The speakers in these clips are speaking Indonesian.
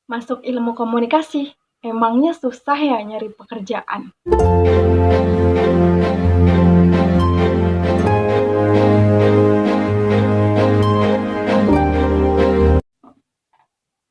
Masuk ilmu komunikasi, emangnya susah ya nyari pekerjaan?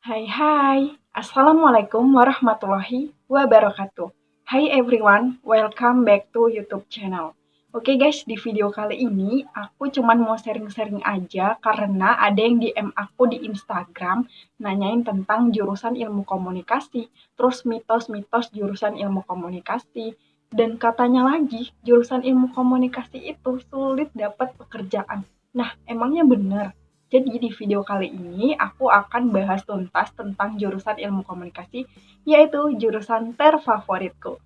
Hai, Assalamualaikum warahmatullahi wabarakatuh. Hi everyone, welcome back to YouTube channel. Oke guys, di video kali ini aku cuman mau sharing-sharing aja karena ada yang DM aku di Instagram nanyain tentang jurusan ilmu komunikasi, terus mitos-mitos jurusan ilmu komunikasi, dan katanya lagi jurusan ilmu komunikasi itu sulit dapat pekerjaan. Nah, emangnya bener? Jadi di video kali ini aku akan bahas tuntas tentang jurusan ilmu komunikasi, yaitu jurusan terfavoritku.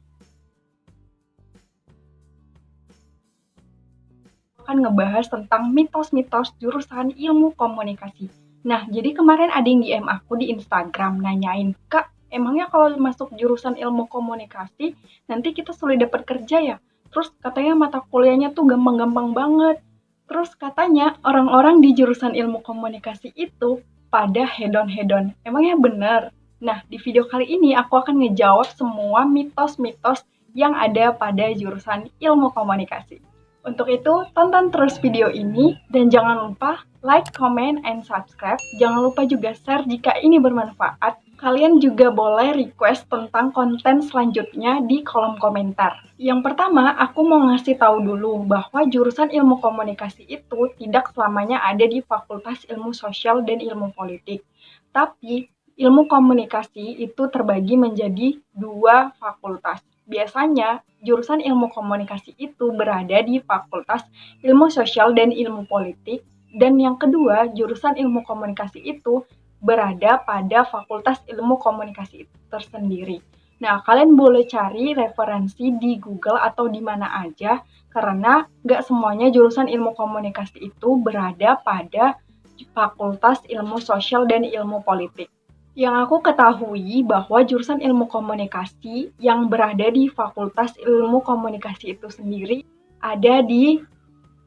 Akan ngebahas tentang mitos-mitos jurusan ilmu komunikasi. Nah, jadi kemarin ada yang DM aku di Instagram nanyain, Kak, emangnya kalau masuk jurusan ilmu komunikasi, nanti kita sulit dapat kerja ya? Terus katanya mata kuliahnya tuh gampang-gampang banget. Terus katanya orang-orang di jurusan ilmu komunikasi itu pada hedon-hedon. Emangnya bener? Nah, di video kali ini aku akan ngejawab semua mitos-mitos yang ada pada jurusan ilmu komunikasi. Untuk itu, tonton terus video ini dan jangan lupa like, comment, and subscribe. Jangan lupa juga share jika ini bermanfaat. Kalian juga boleh request tentang konten selanjutnya di kolom komentar. Yang pertama, aku mau ngasih tahu dulu bahwa jurusan ilmu komunikasi itu tidak selamanya ada di Fakultas Ilmu Sosial dan Ilmu Politik. Tapi, ilmu komunikasi itu terbagi menjadi dua fakultas. Biasanya, jurusan ilmu komunikasi itu berada di Fakultas Ilmu Sosial dan Ilmu Politik, dan yang kedua, jurusan ilmu komunikasi itu berada pada Fakultas Ilmu Komunikasi itu tersendiri. Nah, kalian boleh cari referensi di Google atau di mana aja, karena nggak semuanya jurusan ilmu komunikasi itu berada pada Fakultas Ilmu Sosial dan Ilmu Politik. Yang aku ketahui bahwa jurusan ilmu komunikasi yang berada di Fakultas Ilmu Komunikasi itu sendiri ada di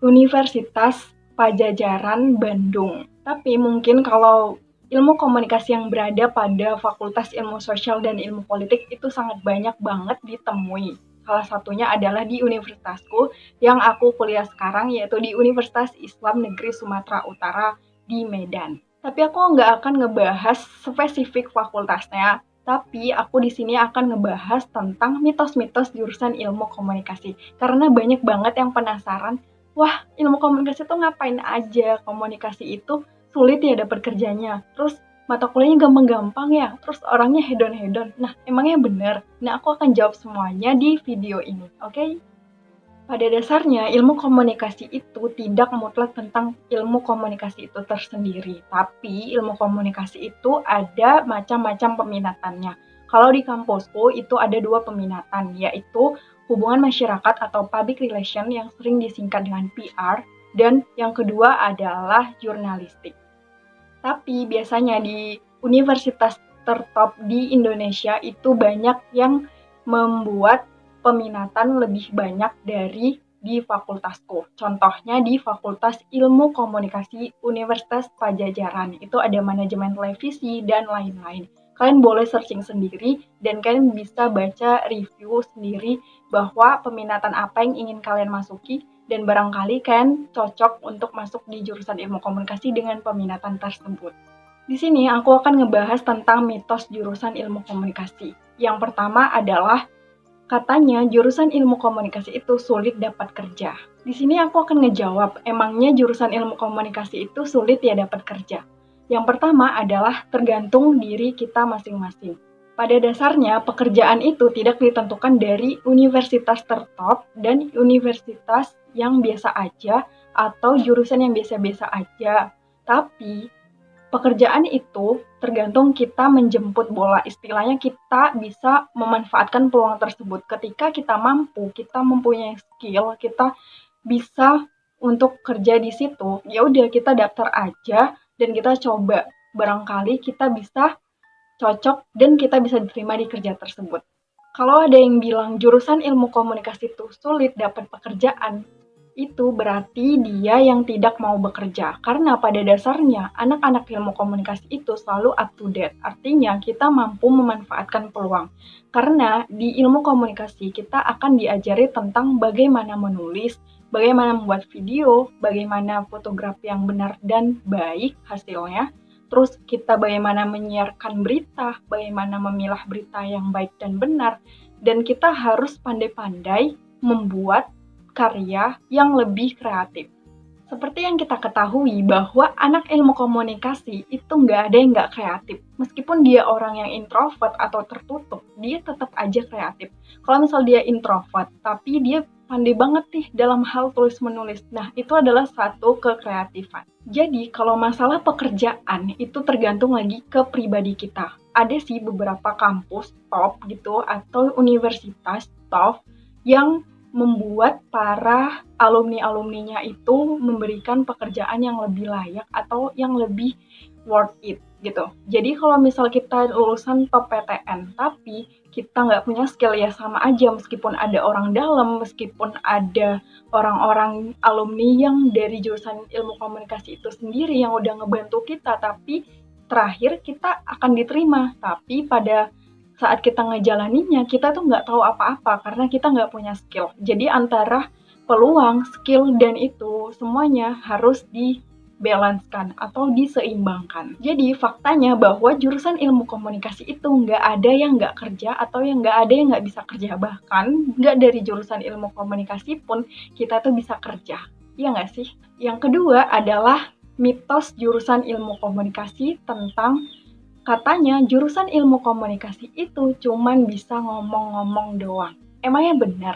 Universitas Padjadjaran Bandung. Tapi mungkin kalau ilmu komunikasi yang berada pada Fakultas Ilmu Sosial dan Ilmu Politik itu sangat banyak banget ditemui. Salah satunya adalah di universitasku yang aku kuliah sekarang, yaitu di Universitas Islam Negeri Sumatera Utara di Medan. Tapi aku nggak akan ngebahas spesifik fakultasnya, tapi aku di sini akan ngebahas tentang mitos-mitos jurusan ilmu komunikasi. Karena banyak banget yang penasaran, wah ilmu komunikasi itu ngapain aja? Komunikasi itu sulit ya dapat kerjanya. Terus mata kuliahnya gampang-gampang ya, terus orangnya hedon-hedon. Nah, emangnya bener? Nah, aku akan jawab semuanya di video ini, oke? Pada dasarnya, ilmu komunikasi itu tidak mutlak tentang ilmu komunikasi itu tersendiri, tapi ilmu komunikasi itu ada macam-macam peminatannya. Kalau di kampusku itu ada dua peminatan, yaitu hubungan masyarakat atau public relation yang sering disingkat dengan PR, dan yang kedua adalah jurnalistik. Tapi biasanya di universitas tertop di Indonesia itu banyak yang membuat peminatan lebih banyak dari di fakultasku. Contohnya di Fakultas Ilmu Komunikasi Universitas Padjadjaran. Itu ada manajemen televisi dan lain-lain. Kalian boleh searching sendiri dan kalian bisa baca review sendiri bahwa peminatan apa yang ingin kalian masuki dan barangkali kalian cocok untuk masuk di jurusan ilmu komunikasi dengan peminatan tersebut. Di sini aku akan ngebahas tentang mitos jurusan ilmu komunikasi. Yang pertama adalah katanya jurusan ilmu komunikasi itu sulit dapat kerja. Di sini aku akan ngejawab, emangnya jurusan ilmu komunikasi itu sulit ya dapat kerja? Yang pertama adalah tergantung diri kita masing-masing. Pada dasarnya, pekerjaan itu tidak ditentukan dari universitas tertop dan universitas yang biasa aja atau jurusan yang biasa-biasa aja. Tapi, pekerjaan itu tergantung kita menjemput bola. Istilahnya kita bisa memanfaatkan peluang tersebut. Ketika kita mampu, kita mempunyai skill, kita bisa untuk kerja di situ, ya udah kita daftar aja dan kita coba. Barangkali kita bisa cocok dan kita bisa diterima di kerja tersebut. Kalau ada yang bilang jurusan ilmu komunikasi itu sulit dapat pekerjaan, Itu berarti dia yang tidak mau bekerja. Karena pada dasarnya anak-anak ilmu komunikasi itu selalu up to date. Artinya kita mampu memanfaatkan peluang. Karena di ilmu komunikasi kita akan diajari tentang bagaimana menulis, bagaimana membuat video, bagaimana fotografi yang benar dan baik hasilnya. Terus kita bagaimana menyiarkan berita, bagaimana memilah berita yang baik dan benar. Dan kita harus pandai-pandai membuat karya yang lebih kreatif. Seperti yang kita ketahui bahwa anak ilmu komunikasi itu nggak ada yang nggak kreatif. Meskipun dia orang yang introvert atau tertutup, dia tetap aja kreatif. Kalau misal dia introvert, tapi dia pandai banget nih dalam hal tulis-menulis. Nah, itu adalah satu kekreatifan. Jadi, kalau masalah pekerjaan, itu tergantung lagi ke pribadi kita. Ada sih beberapa kampus top gitu, atau universitas top, yang membuat para alumni-alumninya itu memberikan pekerjaan yang lebih layak atau yang lebih worth it gitu. Jadi kalau misal kita lulusan top PTN tapi kita nggak punya skill ya sama aja meskipun ada orang dalam, meskipun ada orang-orang alumni yang dari jurusan ilmu komunikasi itu sendiri yang udah ngebantu kita, tapi terakhir kita akan diterima. Tapi pada saat kita ngejalaninnya, kita tuh nggak tahu apa-apa karena kita nggak punya skill. Jadi antara peluang, skill, dan itu semuanya harus dibalanskan atau diseimbangkan. Jadi faktanya bahwa jurusan ilmu komunikasi itu nggak ada yang nggak kerja atau yang nggak ada yang nggak bisa kerja. Bahkan nggak dari jurusan ilmu komunikasi pun kita tuh bisa kerja. Iya nggak sih? Yang kedua adalah mitos jurusan ilmu komunikasi tentang katanya jurusan ilmu komunikasi itu cuman bisa ngomong-ngomong doang. Emangnya benar?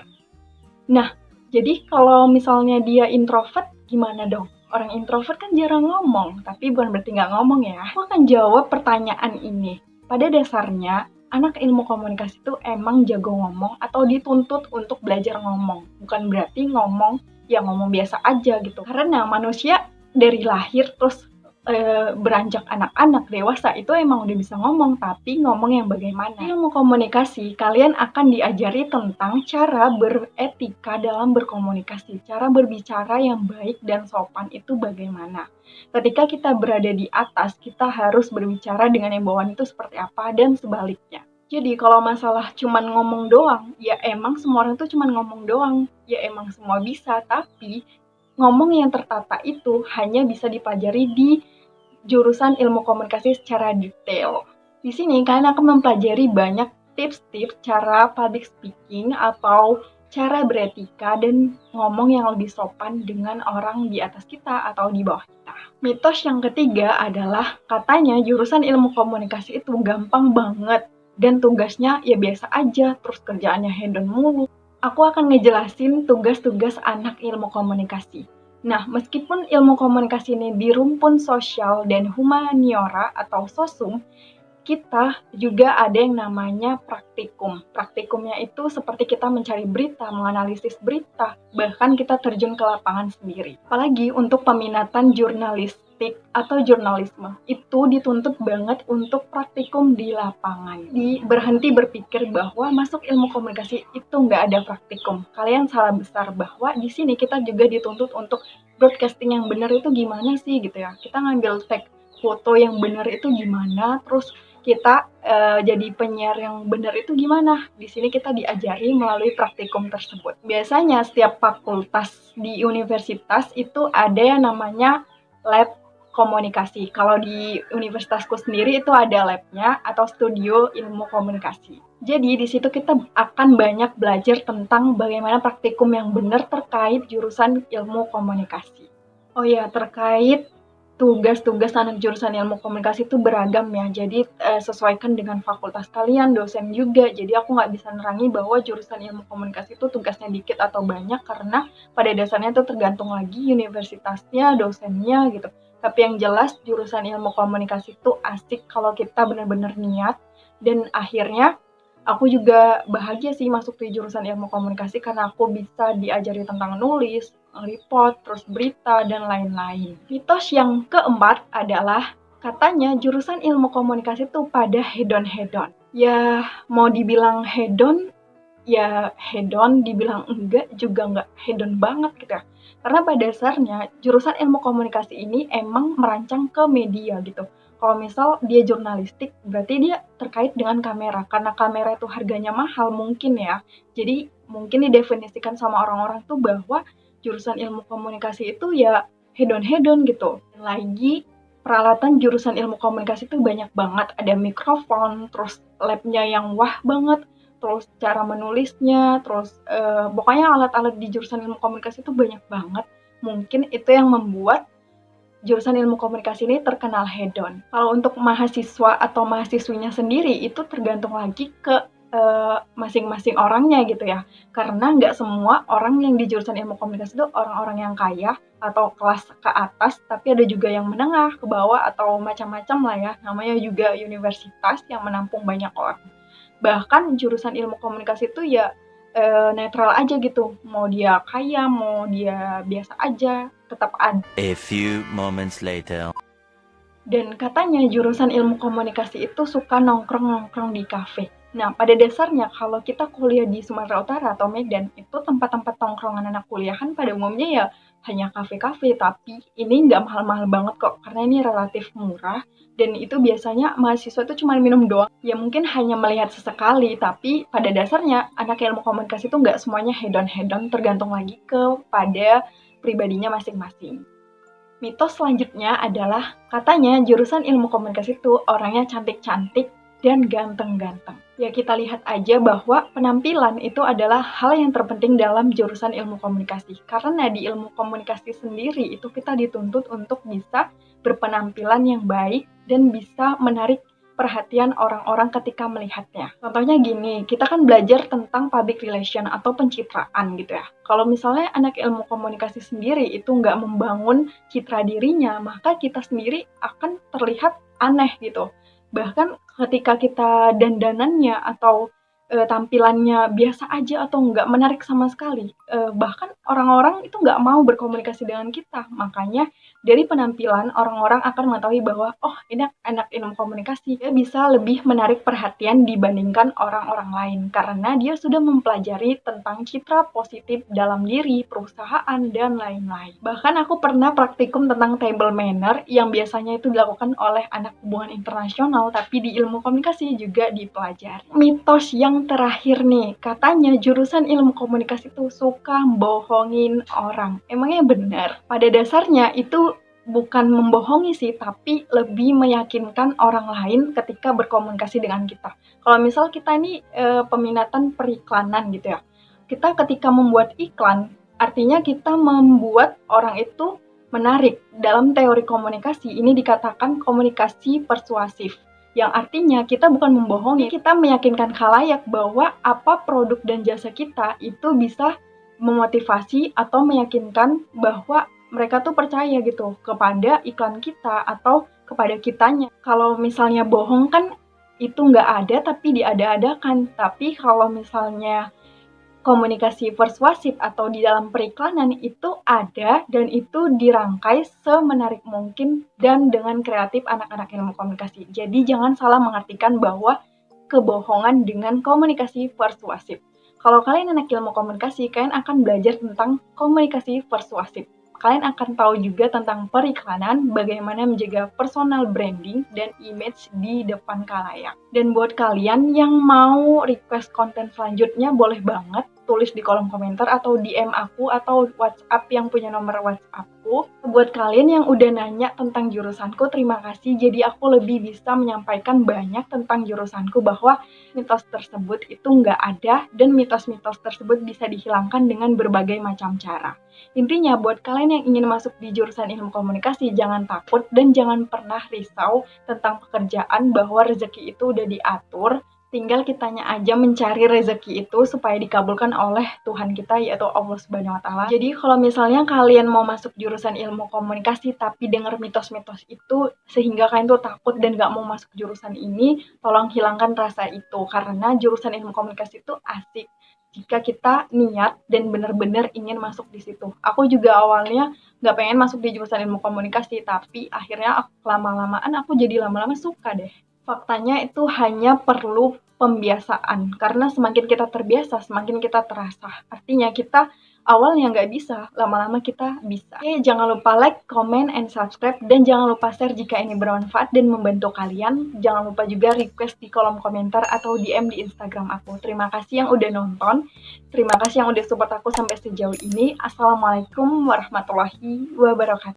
Nah, jadi kalau misalnya dia introvert, gimana dong? Orang introvert kan jarang ngomong, tapi bukan berarti nggak ngomong ya. Aku akan jawab pertanyaan ini. Pada dasarnya, anak ilmu komunikasi itu emang jago ngomong atau dituntut untuk belajar ngomong. Bukan berarti ngomong ya ngomong biasa aja gitu. Karena manusia dari lahir terus beranjak anak-anak dewasa itu emang udah bisa ngomong, tapi ngomong yang bagaimana. Di ilmu komunikasi, kalian akan diajari tentang cara beretika dalam berkomunikasi, cara berbicara yang baik dan sopan itu bagaimana. Ketika kita berada di atas, kita harus berbicara dengan yang bawah itu seperti apa dan sebaliknya. Jadi kalau masalah cuman ngomong doang, ya emang semua orang tuh cuman ngomong doang, ya emang semua bisa, tapi ngomong yang tertata itu hanya bisa dipelajari di jurusan ilmu komunikasi secara detail. Di sini kalian akan mempelajari banyak tips-tips cara public speaking atau cara beretika dan ngomong yang lebih sopan dengan orang di atas kita atau di bawah kita. Mitos yang ketiga adalah katanya jurusan ilmu komunikasi itu gampang banget dan tugasnya ya biasa aja, terus kerjaannya hedon mulu. Aku akan ngejelasin tugas-tugas anak ilmu komunikasi. Nah, meskipun ilmu komunikasi ini di rumpun sosial dan humaniora atau sosum, kita juga ada yang namanya praktikum. Praktikumnya itu seperti kita mencari berita, menganalisis berita, bahkan kita terjun ke lapangan sendiri. Apalagi untuk peminatan jurnalistik atau jurnalisme, itu dituntut banget untuk praktikum di lapangan. Berhenti berpikir bahwa masuk ilmu komunikasi itu nggak ada praktikum. Kalian salah besar bahwa di sini kita juga dituntut untuk broadcasting yang benar itu gimana sih gitu ya. Kita ngambil tag foto yang benar itu gimana, terus kita jadi penyiar yang benar itu gimana? Di sini kita diajari melalui praktikum tersebut. Biasanya setiap fakultas di universitas itu ada yang namanya lab komunikasi. Kalau di universitasku sendiri itu ada labnya atau studio ilmu komunikasi. Jadi di situ kita akan banyak belajar tentang bagaimana praktikum yang benar terkait jurusan ilmu komunikasi. Oh ya, terkait tugas-tugas anak jurusan ilmu komunikasi itu beragam ya, jadi sesuaikan dengan fakultas kalian, dosen juga. Jadi aku nggak bisa nerangi bahwa jurusan ilmu komunikasi itu tugasnya dikit atau banyak, karena pada dasarnya itu tergantung lagi universitasnya, dosennya gitu. Tapi yang jelas jurusan ilmu komunikasi itu asik kalau kita benar-benar niat, dan akhirnya aku juga bahagia sih masuk di jurusan ilmu komunikasi karena aku bisa diajari tentang nulis, report, terus berita, dan lain-lain. Mitos yang keempat adalah katanya jurusan ilmu komunikasi itu pada hedon-hedon. Ya, mau dibilang hedon, ya hedon, dibilang enggak juga enggak hedon banget gitu ya. Karena pada dasarnya jurusan ilmu komunikasi ini emang merancang ke media gitu. Kalau misal dia jurnalistik, berarti dia terkait dengan kamera. Karena kamera itu harganya mahal mungkin ya. Jadi mungkin didefinisikan sama orang-orang tuh bahwa jurusan ilmu komunikasi itu ya hedon-hedon gitu. Lagi peralatan jurusan ilmu komunikasi itu banyak banget. Ada mikrofon, terus labnya yang wah banget, terus cara menulisnya, terus pokoknya alat-alat di jurusan ilmu komunikasi itu banyak banget. Mungkin itu yang membuat jurusan ilmu komunikasi ini terkenal hedon. Kalau untuk mahasiswa atau mahasiswinya sendiri itu tergantung lagi ke masing-masing orangnya gitu ya. Karena nggak semua orang yang di jurusan ilmu komunikasi itu orang-orang yang kaya atau kelas ke atas, tapi ada juga yang menengah, ke bawah, atau macam-macam lah ya. Namanya juga universitas yang menampung banyak orang. Bahkan jurusan ilmu komunikasi itu ya netral aja gitu. Mau dia kaya, mau dia biasa aja, tetap ada. A few moments later. Dan katanya jurusan ilmu komunikasi itu suka nongkrong-nongkrong di kafe. Nah, pada dasarnya kalau kita kuliah di Sumatera Utara atau Medan, itu tempat-tempat tongkrongan anak kuliahan pada umumnya ya hanya kafe-kafe, tapi ini nggak mahal-mahal banget kok, karena ini relatif murah, dan itu biasanya mahasiswa itu cuma minum doang. Ya mungkin hanya melihat sesekali, tapi pada dasarnya anak ilmu komunikasi itu nggak semuanya hedon-hedon, tergantung lagi kepada pribadinya masing-masing. Mitos selanjutnya adalah katanya jurusan ilmu komunikasi itu orangnya cantik-cantik dan ganteng-ganteng. Ya kita lihat aja bahwa penampilan itu adalah hal yang terpenting dalam jurusan ilmu komunikasi. Karena di ilmu komunikasi sendiri itu kita dituntut untuk bisa berpenampilan yang baik dan bisa menarik perhatian orang-orang ketika melihatnya. Contohnya gini, kita kan belajar tentang public relation atau pencitraan gitu ya. Kalau misalnya anak ilmu komunikasi sendiri itu nggak membangun citra dirinya, maka kita sendiri akan terlihat aneh gitu. Bahkan ketika kita dandanannya atau tampilannya biasa aja atau nggak menarik sama sekali, bahkan orang-orang itu nggak mau berkomunikasi dengan kita. Makanya dari penampilan orang-orang akan mengetahui bahwa oh ini anak ilmu komunikasi, dia bisa lebih menarik perhatian dibandingkan orang-orang lain karena dia sudah mempelajari tentang citra positif dalam diri, perusahaan, dan lain-lain. Bahkan aku pernah praktikum tentang table manner yang biasanya itu dilakukan oleh anak hubungan internasional, tapi di ilmu komunikasi juga dipelajari. Mitos yang terakhir nih, katanya jurusan ilmu komunikasi itu suka bohongin orang. Emangnya benar? Pada dasarnya itu bukan membohongi sih, tapi lebih meyakinkan orang lain ketika berkomunikasi dengan kita. Kalau misal kita ini peminatan periklanan gitu ya, kita ketika membuat iklan, artinya kita membuat orang itu menarik. Dalam teori komunikasi, ini dikatakan komunikasi persuasif. Yang artinya kita bukan membohongi, kita meyakinkan khalayak bahwa apa produk dan jasa kita itu bisa memotivasi atau meyakinkan bahwa mereka tuh percaya gitu kepada iklan kita atau kepada kitanya. Kalau misalnya bohong kan itu nggak ada tapi diada-adakan. Tapi kalau misalnya komunikasi persuasif atau di dalam periklanan itu ada dan itu dirangkai semenarik mungkin dan dengan kreatif anak-anak ilmu komunikasi. Jadi jangan salah mengartikan bahwa kebohongan dengan komunikasi persuasif. Kalau kalian anak ilmu komunikasi, kalian akan belajar tentang komunikasi persuasif. Kalian akan tahu juga tentang periklanan, bagaimana menjaga personal branding dan image di depan khalayak. Dan buat kalian yang mau request konten selanjutnya, boleh banget tulis di kolom komentar atau DM aku atau WhatsApp yang punya nomor WhatsAppku. Buat kalian yang udah nanya tentang jurusanku, terima kasih. Jadi aku lebih bisa menyampaikan banyak tentang jurusanku bahwa mitos tersebut itu nggak ada dan mitos-mitos tersebut bisa dihilangkan dengan berbagai macam cara. Intinya buat kalian yang ingin masuk di jurusan ilmu komunikasi, jangan takut dan jangan pernah risau tentang pekerjaan bahwa rezeki itu udah diatur. Tinggal kitanya aja mencari rezeki itu supaya dikabulkan oleh Tuhan kita yaitu Allah Subhanahu wa taala. Jadi kalau misalnya kalian mau masuk jurusan ilmu komunikasi tapi dengar mitos-mitos itu sehingga kalian tuh takut dan gak mau masuk jurusan ini, tolong hilangkan rasa itu karena jurusan ilmu komunikasi itu asik jika kita niat dan benar-benar ingin masuk di situ. Aku juga awalnya gak pengen masuk di jurusan ilmu komunikasi, tapi akhirnya lama-lamaan aku jadi lama-lama suka deh. Faktanya itu hanya perlu pembiasaan. Karena semakin kita terbiasa, semakin kita terasa. Artinya kita awalnya nggak bisa, lama-lama kita bisa. Oke, jangan lupa like, comment, and subscribe. Dan jangan lupa share jika ini bermanfaat dan membantu kalian. Jangan lupa juga request di kolom komentar atau DM di Instagram aku. Terima kasih yang udah nonton. Terima kasih yang udah support aku sampai sejauh ini. Assalamualaikum warahmatullahi wabarakatuh.